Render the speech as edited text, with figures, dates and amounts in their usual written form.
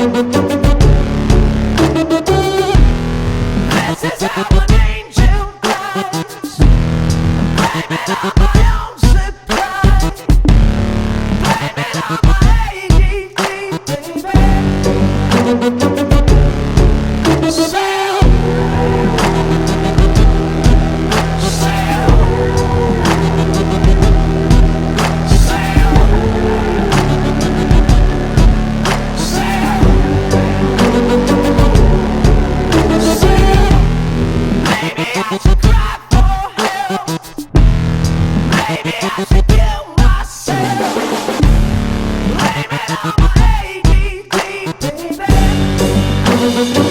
This is how an angel does. Blame it on my own supply. Blame it on my ADD, baby. Sail, sail, maybe I should cry for help. Maybe I should kill myself. Blame it on my ADD, baby.